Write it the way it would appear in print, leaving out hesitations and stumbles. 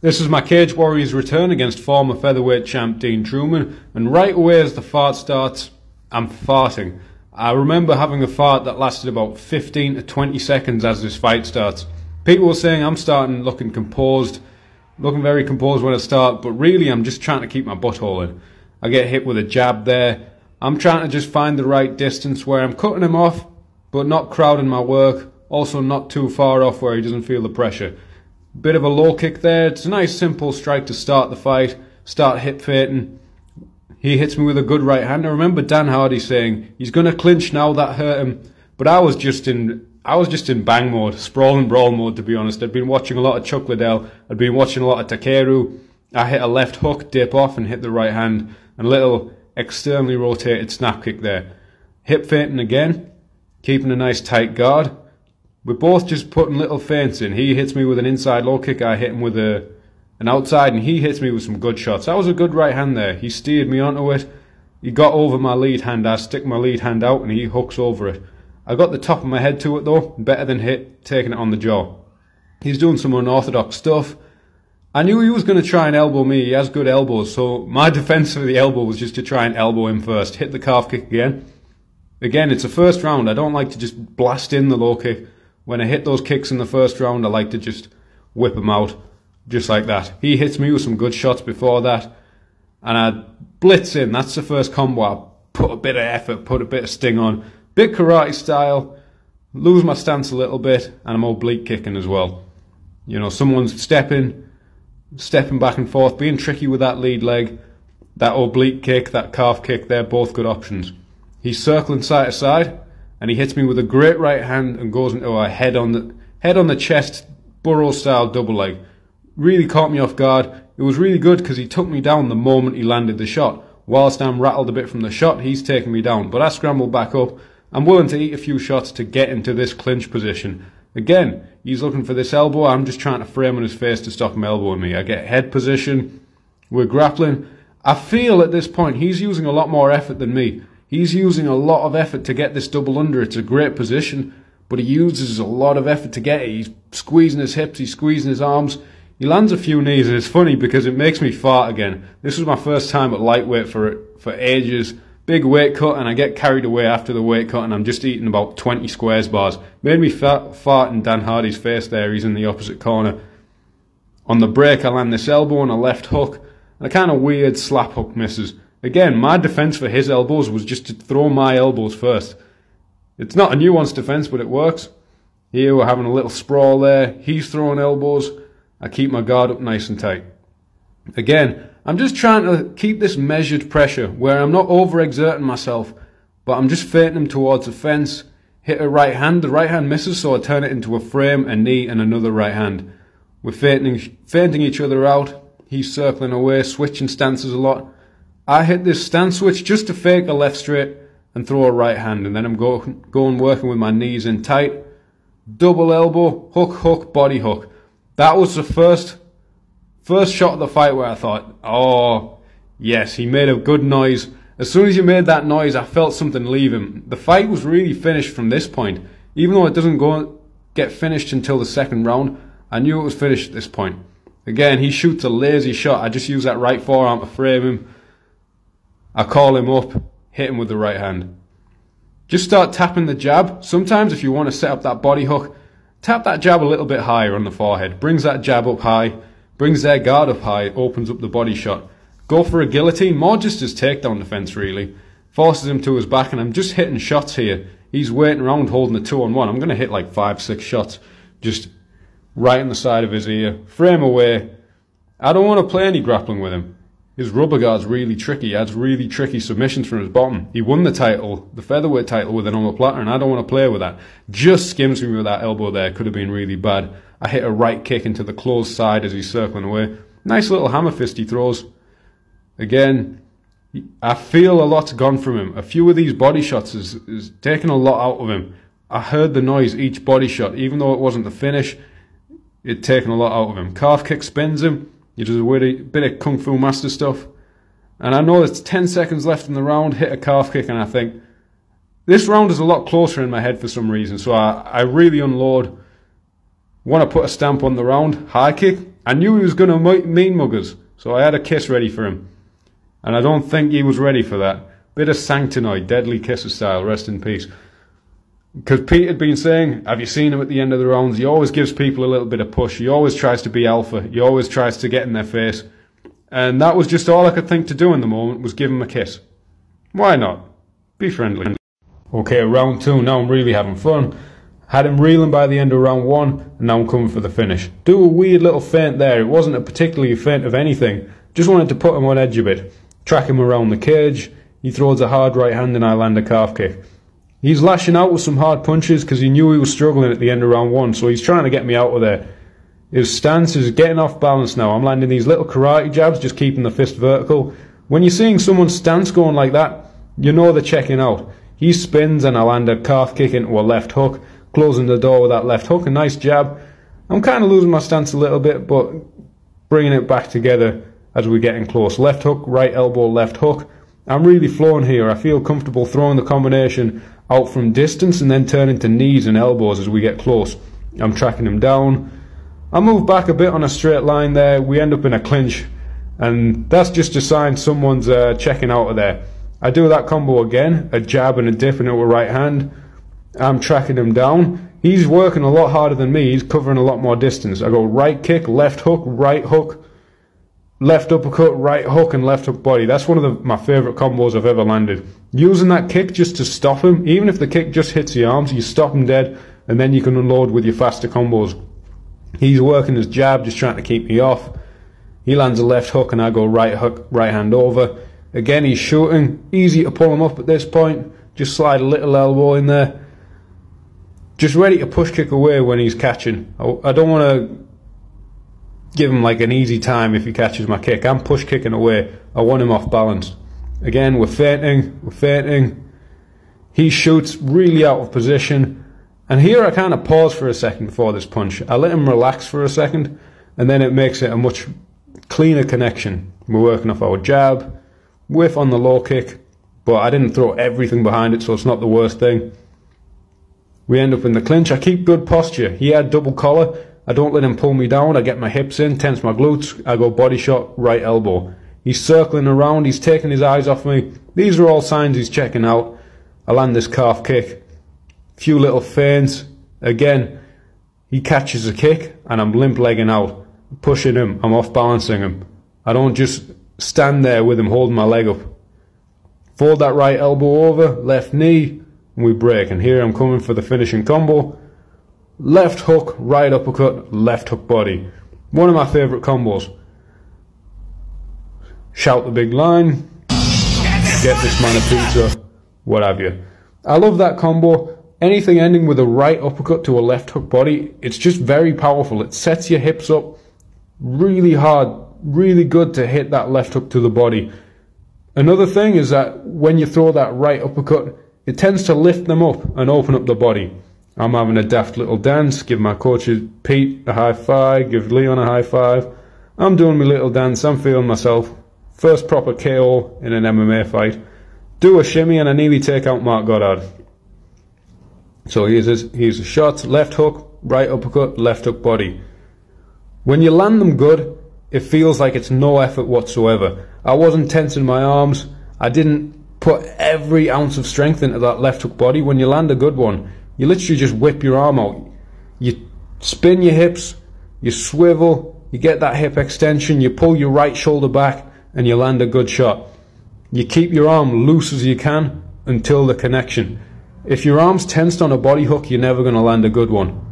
This is my Cage Warriors return against former featherweight champ Dean Trueman, and right away as the fart starts, I'm farting. I remember having a fart that lasted about 15 to 20 seconds as this fight starts. People were saying I'm starting looking composed, looking very composed when I start, but really I'm just trying to keep my butthole in. I get hit with a jab there. I'm trying to just find the right distance where I'm cutting him off, but not crowding my work, also not too far off where he doesn't feel the pressure. Bit of a low kick there. It's a nice simple strike to start the fight, start hip fainting. He hits me with a good right hand. I remember Dan Hardy saying he's going to clinch now, that hurt him, but I was just in bang mode, sprawl and brawl mode, to be honest. I'd been watching a lot of Chuck Liddell, I'd been watching a lot of Takeru. I hit a left hook, dip off and hit the right hand, and a little externally rotated snap kick there. Hip feinting again, keeping a nice tight guard. We're both just putting little feints in. He hits me with an inside low kick, I hit him with an outside, and he hits me with some good shots. That was a good right hand there. He steered me onto it. He got over my lead hand. I stick my lead hand out and he hooks over it. I got the top of my head to it though, better than taking it on the jaw. He's doing some unorthodox stuff. I knew he was going to try and elbow me. He has good elbows, so my defense for the elbow was just to try and elbow him first. Hit the calf kick again. Again, it's a first round. I don't like to just blast in the low kick. When I hit those kicks in the first round, I like to just whip them out, just like that. He hits me with some good shots before that, and I blitz in. That's the first combo. I put a bit of effort, put a bit of sting on. Bit karate style, lose my stance a little bit, and I'm oblique kicking as well. You know, someone's stepping back and forth, being tricky with that lead leg. That oblique kick, that calf kick, they're both good options. He's circling side to side, and he hits me with a great right hand and goes into a head on the chest, burrow style double leg. Really caught me off guard. It was really good because he took me down the moment he landed the shot. Whilst I'm rattled a bit from the shot, he's taking me down, but I scrambled back up. I'm willing to eat a few shots to get into this clinch position. Again, he's looking for this elbow. I'm just trying to frame on his face to stop him elbowing me. I get head position. We're grappling. I feel at this point he's using a lot more effort than me. He's using a lot of effort to get this double under. It's a great position, but he uses a lot of effort to get it. He's squeezing his hips, he's squeezing his arms. He lands a few knees, and it's funny because it makes me fart again. This was my first time at lightweight for ages. Big weight cut, and I get carried away after the weight cut, and I'm just eating about 20 squares bars. Made me fart in Dan Hardy's face there. He's in the opposite corner. On the break, I land this elbow and a left hook, and a kind of weird slap hook misses. Again, my defense for his elbows was just to throw my elbows first. It's not a nuanced defense, but it works. Here we're having a little sprawl there. He's throwing elbows. I keep my guard up nice and tight. Again, I'm just trying to keep this measured pressure where I'm not overexerting myself, but I'm just feinting him towards the fence. Hit a right hand. The right hand misses, so I turn it into a frame, a knee, and another right hand. We're feinting each other out. He's circling away, switching stances a lot. I hit this stance switch just to fake a left straight and throw a right hand, and then I'm going working with my knees in tight. Double elbow, hook, body hook. That was the first shot of the fight where I thought, oh, yes, he made a good noise. As soon as he made that noise, I felt something leave him. The fight was really finished from this point. Even though it doesn't get finished until the second round, I knew it was finished at this point. Again, he shoots a lazy shot. I just use that right forearm to frame him. I call him up, hit him with the right hand. Just start tapping the jab. Sometimes if you want to set up that body hook, tap that jab a little bit higher on the forehead. Brings that jab up high, brings their guard up high, opens up the body shot. Go for a guillotine, more just as takedown defense really. Forces him to his back, and I'm just hitting shots here. He's waiting around holding a 2-on-1. I'm going to hit like 5-6 shots, just right in the side of his ear. Frame away. I don't want to play any grappling with him. His rubber guard's really tricky. He has really tricky submissions from his bottom. He won the title, the featherweight title, with an omoplata, and I don't want to play with that. Just skims me with that elbow there. Could have been really bad. I hit a right kick into the closed side as he's circling away. Nice little hammer fist he throws. Again, I feel a lot's gone from him. A few of these body shots is taking a lot out of him. I heard the noise each body shot. Even though it wasn't the finish, it'd taken a lot out of him. Calf kick spins him. He does a bit of Kung Fu Master stuff. And I know it's 10 seconds left in the round, hit a calf kick, and I think, this round is a lot closer in my head for some reason. So I really unload. Want to put a stamp on the round, high kick, I knew he was going to mean muggers, so I had a kiss ready for him. And I don't think he was ready for that. Bit of Sanctinoid, Deadly Kisser style, rest in peace. Because Pete had been saying, have you seen him at the end of the rounds? He always gives people a little bit of push. He always tries to be alpha. He always tries to get in their face. And that was just all I could think to do in the moment, was give him a kiss. Why not? Be friendly. Okay, round 2, now I'm really having fun. Had him reeling by the end of round 1, and now I'm coming for the finish. Do a weird little feint there. It wasn't a particularly feint of anything. Just wanted to put him on edge a bit. Track him around the cage. He throws a hard right hand and I land a calf kick. He's lashing out with some hard punches because he knew he was struggling at the end of round 1, so he's trying to get me out of there. His stance is getting off balance now. I'm landing these little karate jabs, just keeping the fist vertical. When you're seeing someone's stance going like that, you know they're checking out. He spins and I land a calf kick into a left hook, closing the door with that left hook, a nice jab. I'm kind of losing my stance a little bit, but bringing it back together as we're getting close. Left hook, right elbow, left hook. I'm really flowing here. I feel comfortable throwing the combination out from distance and then turning to knees and elbows as we get close. I'm tracking him down. I move back a bit on a straight line there. We end up in a clinch, and that's just a sign someone's checking out of there. I do that combo again, a jab and a dip into a right hand. I'm tracking him down. He's working a lot harder than me. He's covering a lot more distance. I go right kick, left hook, right hook, left uppercut, right hook, and left hook body. That's one of my favourite combos I've ever landed. Using that kick just to stop him, even if the kick just hits the arms, you stop him dead, and then you can unload with your faster combos. He's working his jab, just trying to keep me off. He lands a left hook, and I go right hook, right hand over. Again, he's shooting. Easy to pull him up at this point. Just slide a little elbow in there. Just ready to push kick away when he's catching. I don't want to give him like an easy time if he catches my kick. I'm push kicking away. I want him off balance. Again, we're feinting. He shoots really out of position. And here I kind of pause for a second before this punch. I let him relax for a second, and then it makes it a much cleaner connection. We're working off our jab, whiff on the low kick, but I didn't throw everything behind it, so it's not the worst thing. We end up in the clinch. I keep good posture. He had double collar. I don't let him pull me down. I get my hips in, tense my glutes. I go body shot, right elbow. He's circling around. He's taking his eyes off me. These are all signs he's checking out. I land this calf kick. Few little feints. Again, he catches a kick and I'm limp legging out. Pushing him. I'm off balancing him. I don't just stand there with him holding my leg up. Fold that right elbow over, left knee, and we break. And here I'm coming for the finishing combo. Left hook, right uppercut, left hook body. One of my favourite combos. Shout the big line. Get this man a pizza. What have you. I love that combo. Anything ending with a right uppercut to a left hook body, it's just very powerful. It sets your hips up really hard. Really good to hit that left hook to the body. Another thing is that when you throw that right uppercut, it tends to lift them up and open up the body. I'm having a daft little dance, give my coach Pete a high five, give Leon a high five. I'm doing my little dance, I'm feeling myself. First proper KO in an MMA fight. Do a shimmy and I nearly take out Mark Goddard. So here's a shot, left hook, right uppercut, left hook body. When you land them good, it feels like it's no effort whatsoever. I wasn't tensing my arms. I didn't put every ounce of strength into that left hook body. When you land a good one, you literally just whip your arm out. You spin your hips, you swivel, you get that hip extension, you pull your right shoulder back, and you land a good shot. You keep your arm loose as you can until the connection. If your arm's tensed on a body hook, you're never going to land a good one.